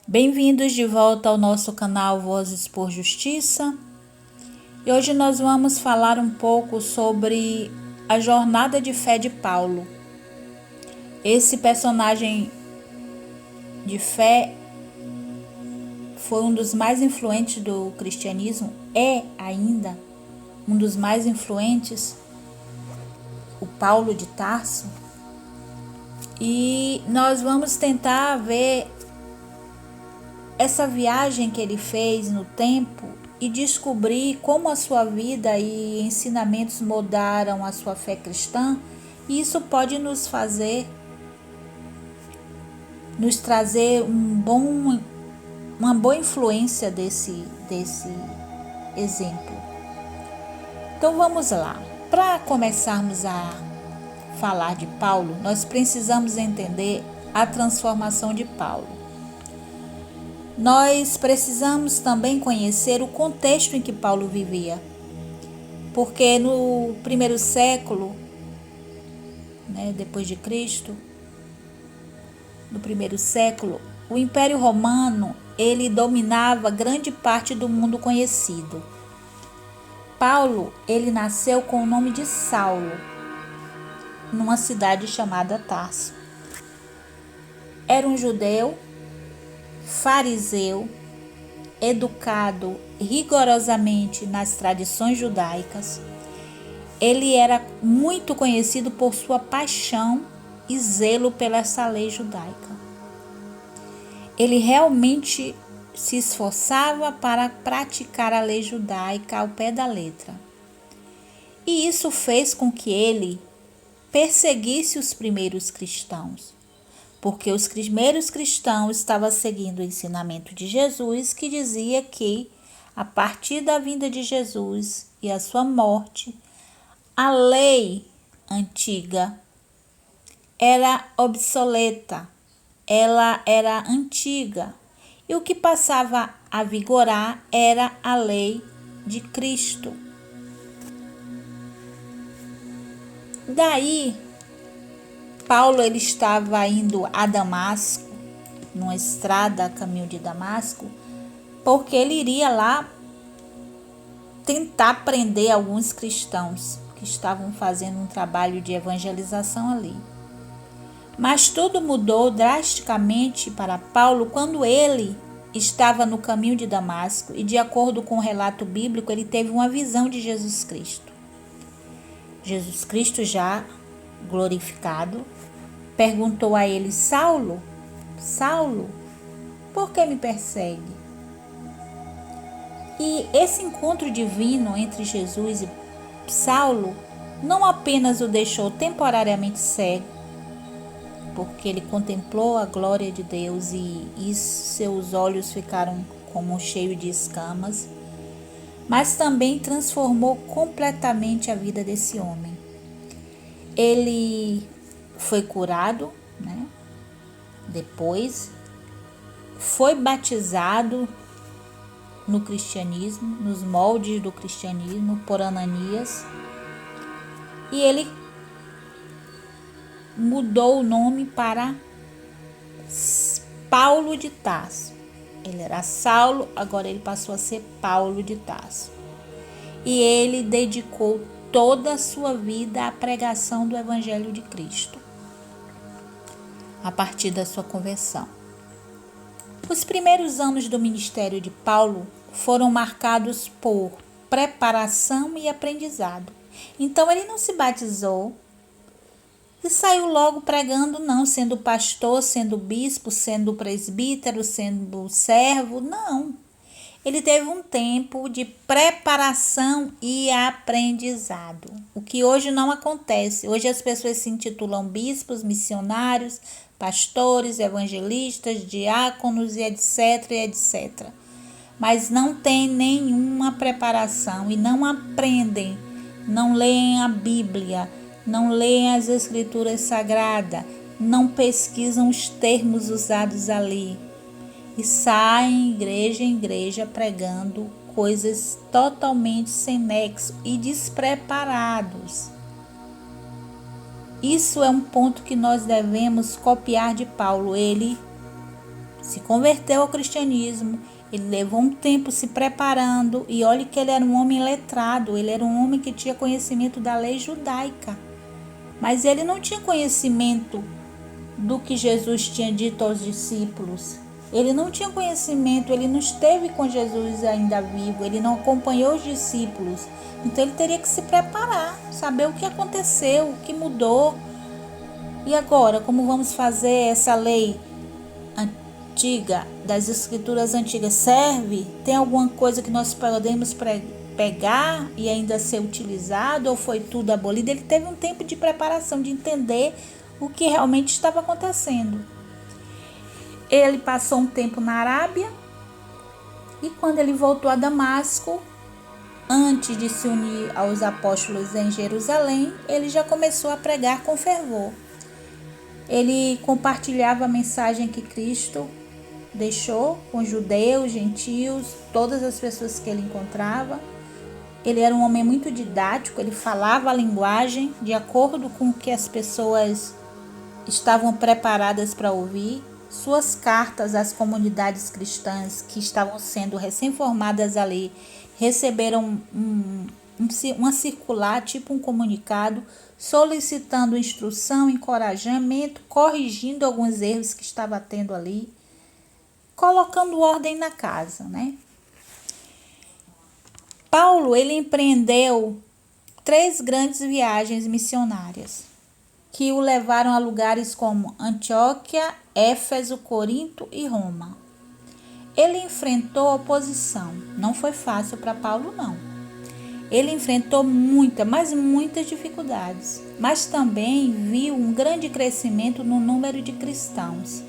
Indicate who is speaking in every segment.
Speaker 1: Bem-vindos de volta ao nosso canal Vozes por Justiça. E hoje nós vamos falar um pouco sobre a jornada de fé de Paulo. Esse personagem de fé foi um dos mais influentes do cristianismo, é ainda um dos mais influentes, o Paulo de Tarso. E nós vamos tentar ver essa viagem que ele fez no tempo e descobrir como a sua vida e ensinamentos moldaram a sua fé cristã, e isso pode nos trazer uma boa influência desse exemplo. Então vamos lá. Para começarmos a falar de Paulo, nós precisamos entender a transformação de Paulo. Nós precisamos também conhecer o contexto em que Paulo vivia, porque no primeiro século, depois de Cristo, no primeiro século, o Império Romano ele dominava grande parte do mundo conhecido. Paulo ele nasceu com o nome de Saulo, numa cidade chamada Tarso. Era um judeu fariseu, educado rigorosamente nas tradições judaicas. Ele era muito conhecido por sua paixão e zelo pela essa lei judaica. Ele realmente se esforçava para praticar a lei judaica ao pé da letra. E isso fez com que ele perseguisse os primeiros cristãos, porque os primeiros cristãos estavam seguindo o ensinamento de Jesus, que dizia que, a partir da vinda de Jesus e a sua morte, a lei antiga era obsoleta, ela era antiga, e o que passava a vigorar era a lei de Cristo. Daí, Paulo ele estava indo a Damasco, numa estrada a caminho de Damasco, porque ele iria lá tentar prender alguns cristãos que estavam fazendo um trabalho de evangelização ali. Mas tudo mudou drasticamente para Paulo quando ele estava no caminho de Damasco e, de acordo com o relato bíblico, ele teve uma visão de Jesus Cristo. Jesus Cristo já glorificado perguntou a ele: Saulo, Saulo, por que me persegue? E esse encontro divino entre Jesus e Saulo não apenas o deixou temporariamente cego, porque ele contemplou a glória de Deus e seus olhos ficaram como cheios de escamas, mas também transformou completamente a vida desse homem. Ele foi curado, depois foi batizado no cristianismo, nos moldes do cristianismo, por Ananias, e ele mudou o nome para Paulo de Tarso. Ele era Saulo, agora ele passou a ser Paulo de Tarso. E ele dedicou toda a sua vida à pregação do Evangelho de Cristo, a partir da sua conversão. Os primeiros anos do ministério de Paulo foram marcados por preparação e aprendizado. Então ele não se batizou e saiu logo pregando, não, sendo pastor, sendo bispo, sendo presbítero, sendo servo, não. Ele teve um tempo de preparação e aprendizado, o que hoje não acontece. Hoje as pessoas se intitulam bispos, missionários, pastores, evangelistas, diáconos e etc, etc. Mas não tem nenhuma preparação e não aprendem, não leem a Bíblia, não leem as Escrituras Sagradas, não pesquisam os termos usados ali e saem igreja em igreja pregando coisas totalmente sem nexo e despreparados. Isso é um ponto que nós devemos copiar de Paulo. Ele se converteu ao cristianismo, ele levou um tempo se preparando, e olhe que ele era um homem letrado, ele era um homem que tinha conhecimento da lei judaica, mas ele não tinha conhecimento do que Jesus tinha dito aos discípulos. Ele não tinha conhecimento, ele não esteve com Jesus ainda vivo, ele não acompanhou os discípulos. Então ele teria que se preparar, saber o que aconteceu, o que mudou. E agora, como vamos fazer essa lei antiga, das escrituras antigas? Serve? Tem alguma coisa que nós podemos pegar e ainda ser utilizado, ou foi tudo abolido? Ele teve um tempo de preparação, de entender o que realmente estava acontecendo. Ele passou um tempo na Arábia, e quando ele voltou a Damasco, antes de se unir aos apóstolos em Jerusalém, ele já começou a pregar com fervor. Ele compartilhava a mensagem que Cristo deixou com judeus, gentios, todas as pessoas que ele encontrava. Ele era um homem muito didático, ele falava a linguagem de acordo com o que as pessoas estavam preparadas para ouvir. Suas cartas às comunidades cristãs que estavam sendo recém-formadas ali receberam uma circular, tipo um comunicado, solicitando instrução, encorajamento, corrigindo alguns erros que estava tendo ali, colocando ordem na casa, né? Paulo, ele empreendeu 3 grandes viagens missionárias que o levaram a lugares como Antioquia, Éfeso, Corinto e Roma. Ele enfrentou oposição. Não foi fácil para Paulo, não. Ele enfrentou muitas dificuldades, mas também viu um grande crescimento no número de cristãos.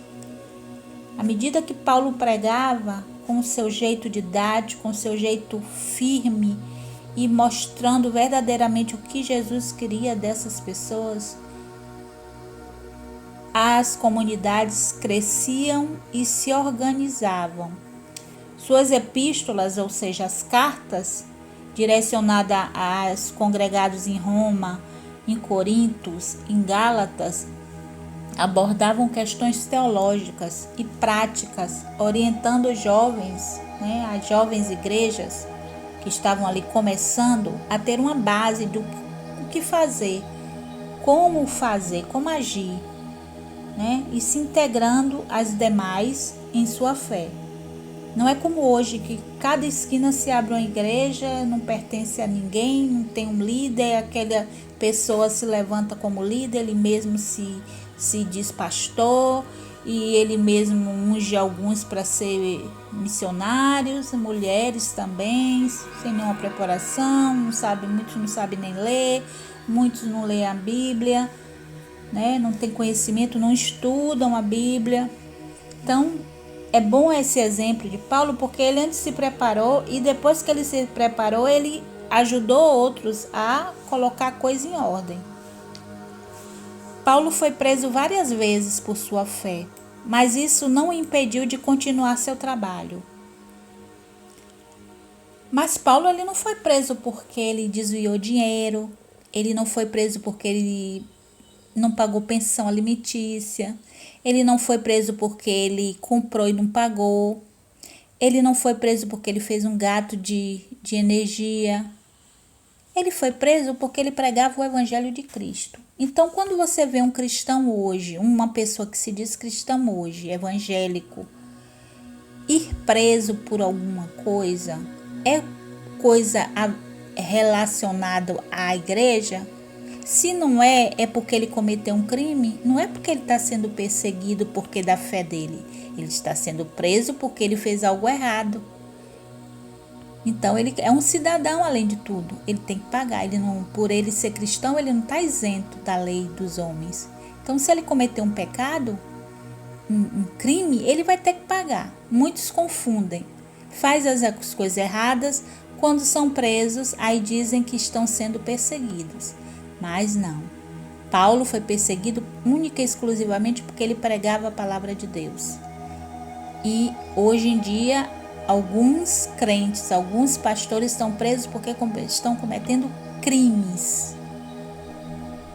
Speaker 1: À medida que Paulo pregava, com o seu jeito didático, com o seu jeito firme e mostrando verdadeiramente o que Jesus queria dessas pessoas, as comunidades cresciam e se organizavam. Suas epístolas, ou seja, as cartas, direcionadas aos congregados em Roma, em Corintos, em Gálatas, abordavam questões teológicas e práticas, orientando os jovens, as jovens igrejas que estavam ali começando a ter uma base do que fazer, como agir, e se integrando às demais em sua fé. Não é como hoje, que cada esquina se abre uma igreja, não pertence a ninguém, não tem um líder, aquela pessoa se levanta como líder, ele mesmo se diz pastor, e ele mesmo unge alguns para ser missionários, mulheres também, sem nenhuma preparação, muitos não sabem nem ler, muitos não leem a Bíblia, não tem conhecimento, não estudam a Bíblia. Então, é bom esse exemplo de Paulo, porque ele antes se preparou, e depois que ele se preparou, ele ajudou outros a colocar a coisa em ordem. Paulo foi preso várias vezes por sua fé, mas isso não o impediu de continuar seu trabalho. Mas Paulo, ele não foi preso porque ele desviou dinheiro, ele não foi preso porque ele não pagou pensão alimentícia, ele não foi preso porque ele comprou e não pagou, ele não foi preso porque ele fez um gato de energia. Ele foi preso porque ele pregava o evangelho de Cristo. Então, quando você vê um cristão hoje, uma pessoa que se diz cristão hoje, evangélico, ir preso por alguma coisa, é coisa relacionada à igreja? Se não é, é porque ele cometeu um crime? Não é porque ele está sendo perseguido porque da fé dele. Ele está sendo preso porque ele fez algo errado. Então, ele é um cidadão além de tudo. Ele tem que pagar. Por ele ser cristão, ele não está isento da lei dos homens. Então, se ele cometer um pecado, um crime, ele vai ter que pagar. Muitos confundem. Faz as coisas erradas, quando são presos, aí dizem que estão sendo perseguidos. Mas não. Paulo foi perseguido única e exclusivamente porque ele pregava a palavra de Deus. E hoje em dia, alguns crentes, alguns pastores estão presos porque estão cometendo crimes.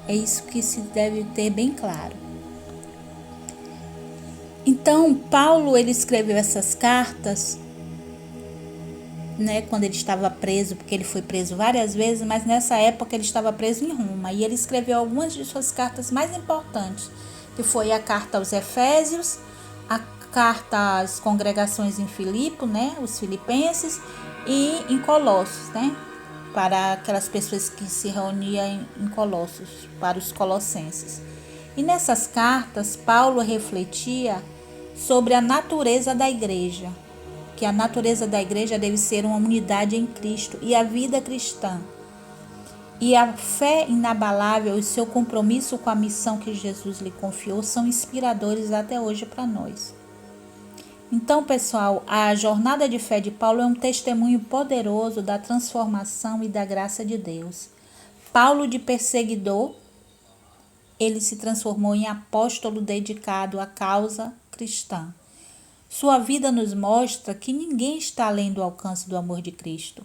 Speaker 1: É isso que se deve ter bem claro. Então, Paulo, ele escreveu essas cartas, né, quando ele estava preso, porque ele foi preso várias vezes, mas nessa época ele estava preso em Roma, e ele escreveu algumas de suas cartas mais importantes, que foi a carta aos Efésios, a carta às congregações em Filipe, né, os filipenses, e em Colossos, né, para aquelas pessoas que se reuniam em Colossos, para os colossenses. E nessas cartas, Paulo refletia sobre a natureza da igreja, que a natureza da igreja deve ser uma unidade em Cristo e a vida cristã. E a fé inabalável e seu compromisso com a missão que Jesus lhe confiou são inspiradores até hoje para nós. Então, pessoal, a jornada de fé de Paulo é um testemunho poderoso da transformação e da graça de Deus. Paulo, de perseguidor, ele se transformou em apóstolo dedicado à causa cristã. Sua vida nos mostra que ninguém está além do alcance do amor de Cristo.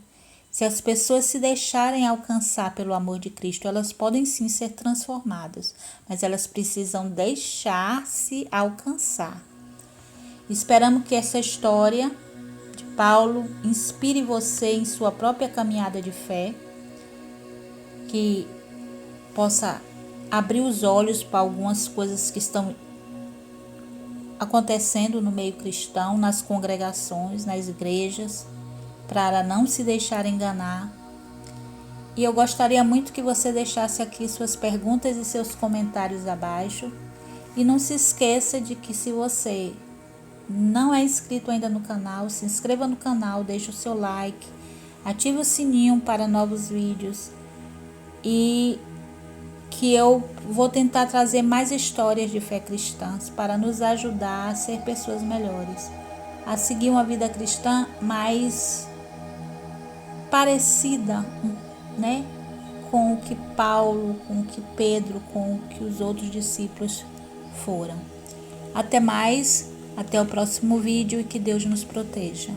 Speaker 1: Se as pessoas se deixarem alcançar pelo amor de Cristo, elas podem sim ser transformadas, mas elas precisam deixar-se alcançar. Esperamos que essa história de Paulo inspire você em sua própria caminhada de fé, que possa abrir os olhos para algumas coisas que estão acontecendo no meio cristão, nas congregações, nas igrejas, para não se deixar enganar. E eu gostaria muito que você deixasse aqui suas perguntas e seus comentários abaixo. E não se esqueça de que, se você não é inscrito ainda no canal, se inscreva no canal, deixe o seu like, ative o sininho para novos vídeos, e que eu vou tentar trazer mais histórias de fé cristãs para nos ajudar a ser pessoas melhores, a seguir uma vida cristã mais parecida, né, com o que Paulo, com o que Pedro, com o que os outros discípulos foram. Até mais, até o próximo vídeo, e que Deus nos proteja.